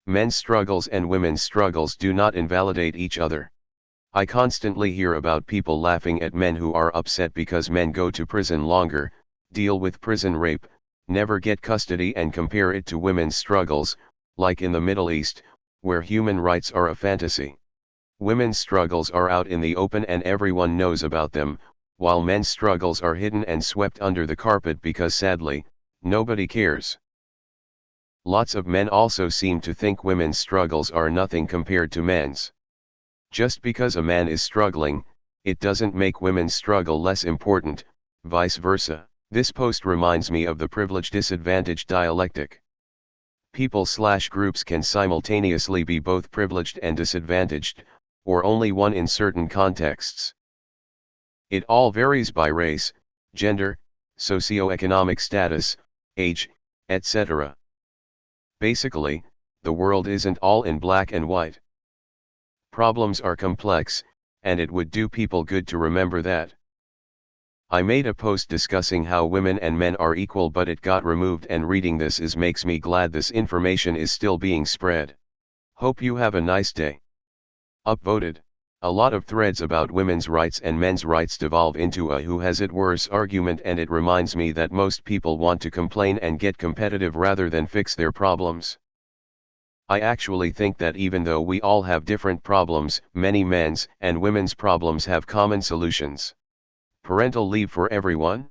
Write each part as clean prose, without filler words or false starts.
Men's struggles and women's struggles do not invalidate each other. I constantly hear about people laughing at men who are upset because men go to prison longer, deal with prison rape, never get custody, and compare it to women's struggles, like in the Middle East, where human rights are a fantasy. Women's struggles are out in the open and everyone knows about them, while men's struggles are hidden and swept under the carpet because sadly, nobody cares. Lots of men also seem to think women's struggles are nothing compared to men's. Just because a man is struggling, it doesn't make women's struggle less important, vice versa. This post reminds me of the privilege-disadvantage dialectic. People/groups can simultaneously be both privileged and disadvantaged, or only one in certain contexts. It all varies by race, gender, socioeconomic status, age, etc. Basically, the world isn't all in black and white. Problems are complex, and it would do people good to remember that. I made a post discussing how women and men are equal, but it got removed, and reading this makes me glad this information is still being spread. Hope you have a nice day. Upvoted. A lot of threads about women's rights and men's rights devolve into a who has it worse argument, and it reminds me that most people want to complain and get competitive rather than fix their problems. I actually think that even though we all have different problems, many men's and women's problems have common solutions. Parental leave for everyone?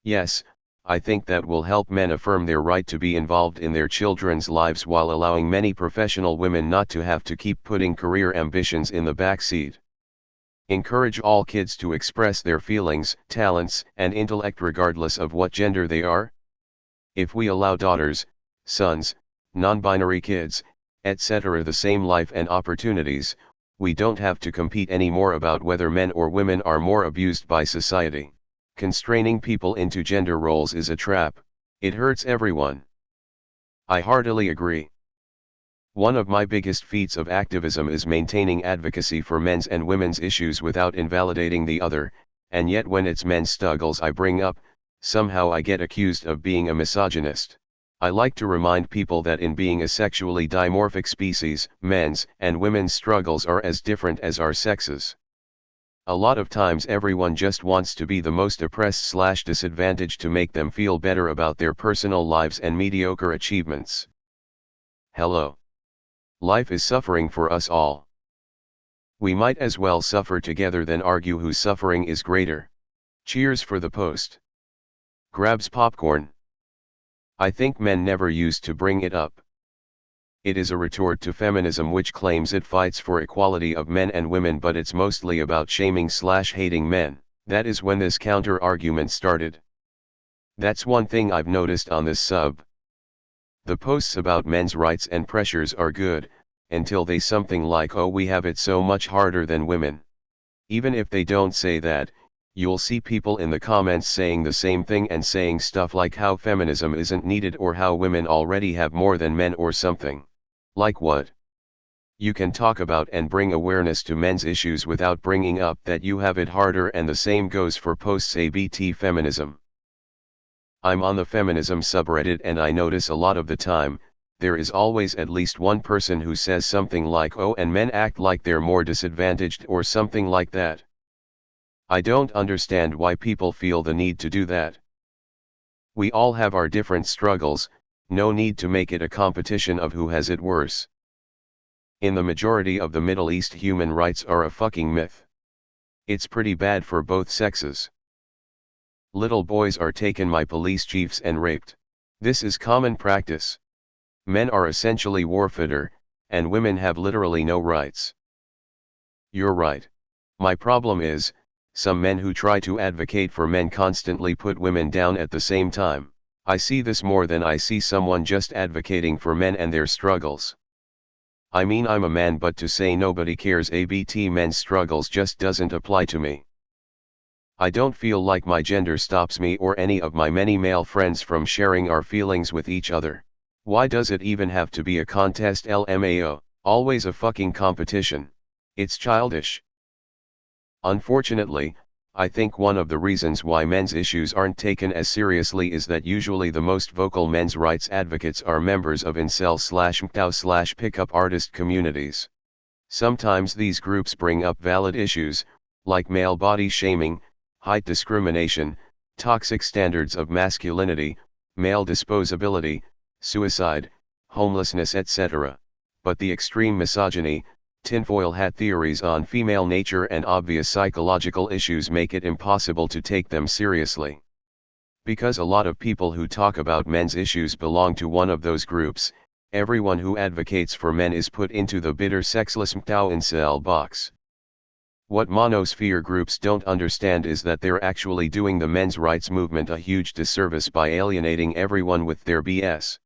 Yes, I think that will help men affirm their right to be involved in their children's lives while allowing many professional women not to have to keep putting career ambitions in the backseat. Encourage all kids to express their feelings, talents, and intellect regardless of what gender they are. If we allow daughters, sons, non-binary kids, etc. the same life and opportunities, we don't have to compete anymore about whether men or women are more abused by society. Constraining people into gender roles is a trap. It hurts everyone. I heartily agree. One of my biggest feats of activism is maintaining advocacy for men's and women's issues without invalidating the other, and yet when it's men's struggles I bring up, somehow I get accused of being a misogynist. I like to remind people that in being a sexually dimorphic species, men's and women's struggles are as different as our sexes. A lot of times everyone just wants to be the most oppressed/disadvantaged to make them feel better about their personal lives and mediocre achievements. Hello. Life is suffering for us all. We might as well suffer together than argue whose suffering is greater. Cheers for the post. Grabs popcorn. I think men never used to bring it up. It is a retort to feminism which claims it fights for equality of men and women, but it's mostly about shaming/hating men. That is when this counter-argument started. That's one thing I've noticed on this sub. The posts about men's rights and pressures are good, until they something like, oh, we have it so much harder than women. Even if they don't say that, you'll see people in the comments saying the same thing and saying stuff like how feminism isn't needed or how women already have more than men or something. Like what? You can talk about and bring awareness to men's issues without bringing up that you have it harder, and the same goes for posts about feminism. I'm on the feminism subreddit and I notice a lot of the time, there is always at least one person who says something like, oh, and men act like they're more disadvantaged or something like that. I don't understand why people feel the need to do that. We all have our different struggles, no need to make it a competition of who has it worse. In the majority of the Middle East, human rights are a fucking myth. It's pretty bad for both sexes. Little boys are taken by police chiefs and raped. This is common practice. Men are essentially warfare, and women have literally no rights. You're right. My problem is, some men who try to advocate for men constantly put women down at the same time. I see this more than I see someone just advocating for men and their struggles. I mean, I'm a man, but to say nobody cares about men's struggles just doesn't apply to me. I don't feel like my gender stops me or any of my many male friends from sharing our feelings with each other. Why does it even have to be a contest? LMAO, always a fucking competition. It's childish. Unfortunately, I think one of the reasons why men's issues aren't taken as seriously is that usually the most vocal men's rights advocates are members of incel/mtau/pickup artist communities. Sometimes these groups bring up valid issues, like male body shaming, height discrimination, toxic standards of masculinity, male disposability, suicide, homelessness, etc. But the extreme misogyny, tinfoil hat theories on female nature and obvious psychological issues make it impossible to take them seriously. Because a lot of people who talk about men's issues belong to one of those groups, everyone who advocates for men is put into the bitter sexless mtau incel box. What monosphere groups don't understand is that they're actually doing the men's rights movement a huge disservice by alienating everyone with their BS.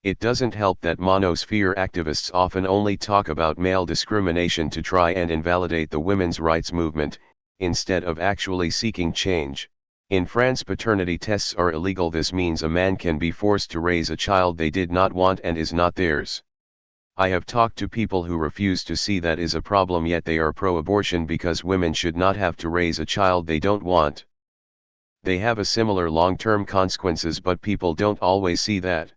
It doesn't help that monosphere activists often only talk about male discrimination to try and invalidate the women's rights movement, instead of actually seeking change. In France, paternity tests are illegal. This means a man can be forced to raise a child they did not want and is not theirs. I have talked to people who refuse to see that is a problem, yet they are pro-abortion because women should not have to raise a child they don't want. They have a similar long-term consequences, but people don't always see that.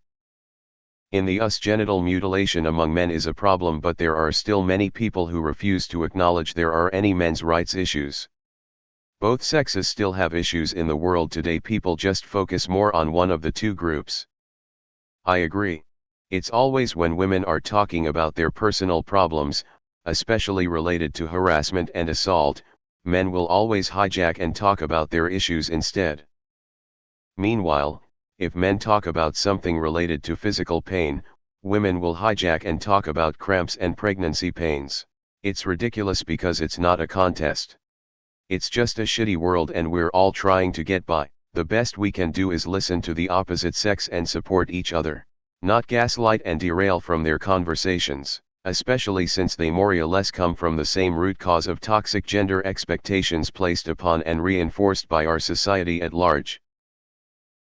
In the US, genital mutilation among men is a problem, but there are still many people who refuse to acknowledge there are any men's rights issues. Both sexes still have issues in the world today, people just focus more on one of the two groups. I agree. It's always when women are talking about their personal problems, especially related to harassment and assault, men will always hijack and talk about their issues instead. Meanwhile, if men talk about something related to physical pain, women will hijack and talk about cramps and pregnancy pains. It's ridiculous because it's not a contest. It's just a shitty world and we're all trying to get by. The best we can do is listen to the opposite sex and support each other, not gaslight and derail from their conversations, especially since they more or less come from the same root cause of toxic gender expectations placed upon and reinforced by our society at large.